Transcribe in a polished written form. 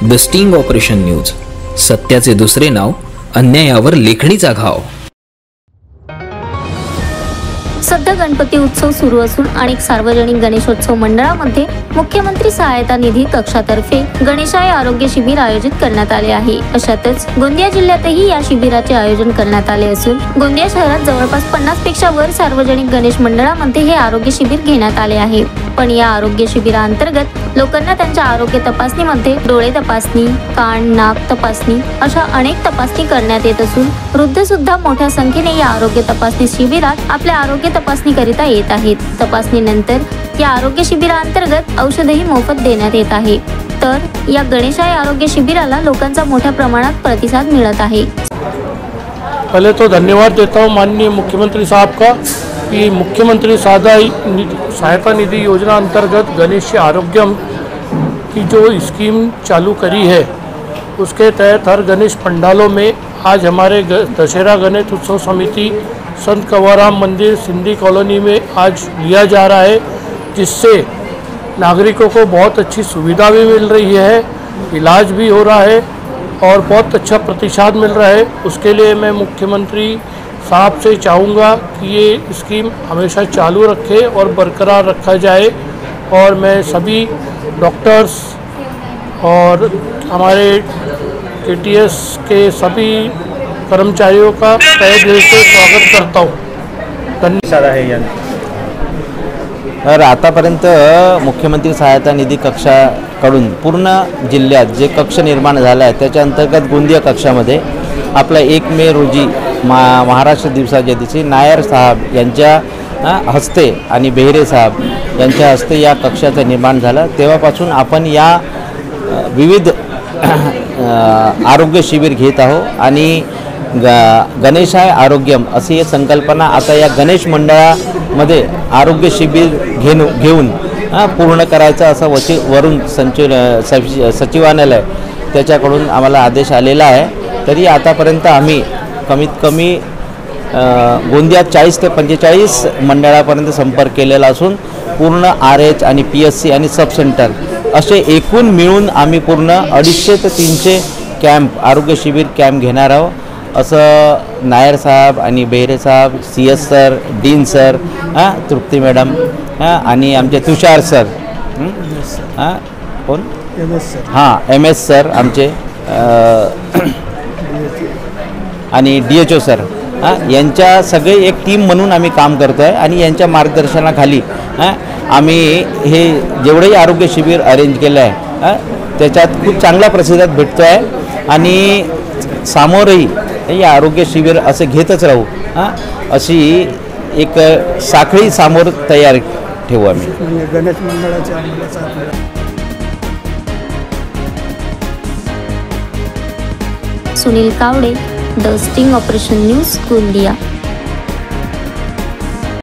The sting operation news, सत्याचे दुसरे नाव, अन्यायावर लेखणीचा घाव। सध्या गणपती उत्सव सुरू असून अनेक सार्वजनिक गणेशोत्सव मंडळांमध्ये मुख्यमंत्री सहायता निधी कक्षातर्फे गणेशाय आरोग्य शिबिर आयोजित करण्यात आले आहे। अशातच गोंदिया जिल्ह्यातही या शिबिराचे आयोजन करण्यात आले असून गोंदिया शहरात जवळपास 50 पेक्षा वर सार्वजनिक गणेश मंडळांमध्ये हे आरोग्य शिबिर घेण्यात आले आहे। पण या आरोग्य शिबिरांतर्गत लोकांना त्यांच्या आरोग्य तपासणीमध्ये डोळे तपासणी, कान नाक तपासणी अशा अनेक तपासणी करण्यात येत असून वृद्ध सुद्धा मोठ्या संख्येने या आरोग्य तपासणी शिबिरात आपल्या आरोग्य तपासणी करिता येत आहेत। तपासणीनंतर या आरोग्य शिबिरांतर्गत औषधही मोफत देण्यात येत आहे। तर या गणेशाय आरोग्य शिबिराला लोकांचा मोठ्या प्रमाणात प्रतिसाद मिळत आहे। पहले तो धन्यवाद देता हूँ माननीय मुख्यमंत्री साहब का कि मुख्यमंत्री सहायता निधि योजना अंतर्गत गणेश आरोग्यम की जो स्कीम चालू करी है उसके तहत हर गणेश पंडालों में आज हमारे दशहरा गणेश उत्सव समिति संत कंवरराम मंदिर सिंधी कॉलोनी में आज लिया जा रहा है, जिससे नागरिकों को बहुत अच्छी सुविधा भी मिल रही है, इलाज भी हो रहा है और बहुत अच्छा प्रतिसाद मिल रहा है। उसके लिए मैं मुख्यमंत्री साहब से चाहूँगा कि ये स्कीम हमेशा चालू रखे और बरकरार रखा जाए। और मैं सभी डॉक्टर्स और हमारे KTS के सभी कर्मचारियों का तहे दिल से स्वागत करता हूँ। धन्यवाद है। तर आतापर्यंत मुख्यमंत्री सहायता निधी कक्षाकडून पूर्ण जिल्ह्यात जे कक्ष निर्माण झाला आहे त्याच्या अंतर्गत गोंदिया कक्षामध्ये आपला 1 मे रोजी महाराष्ट्र दिवसाच्या दिवशी नायर साहेब यांच्या हस्ते आणि बेहरे साहेब यांच्या हस्ते या कक्षाचं निर्माण झालं। तेव्हापासून आपण या विविध आरोग्य शिबिर घेत आहोत आणि गणेशाय आरोग्यम अशी संकल्पना आता या गणेश मंडळामध्ये आरोग्य शिबिर घेऊन पूर्ण करायचं असं वरून सचिवालय त्याच्याकडून आम्हाला आदेश आलेला आहे। तरी आतापर्यंत आम्ही कमीत कमी गोंदियात 40 ते 45 मंडळापर्यंत संपर्क केलेला असून पूर्ण RH आणि PSC आणि सब सेंटर असे एकूण मिळून आम्ही पूर्ण 250 ते 300 कॅम्प आरोग्य शिबिर कॅम्प घेणार आहोत असं नायर साहेब आणि बेहरे साहेब, CS सर, डीन सर, तृप्ती मॅडम आणि आमचे तुषार सर, कोण MS सर आमचे आणि DHO सर यांच्या सगळे एक टीम म्हणून आम्ही काम करतो आहे आणि यांच्या मार्गदर्शनाखाली आम्ही हे जेवढेही आरोग्य शिबिर अरेंज केलं आहे त्याच्यात खूप चांगला प्रतिसाद भेटतो आहे आणि सामोरही हे आरोग्य शिबिर असे घेतच राहू अशी एक साखळी समोर तयार ठेवू आम्ही। गणेश मंडळाच्या Sunil Kawade, the sting operation news, Gondia.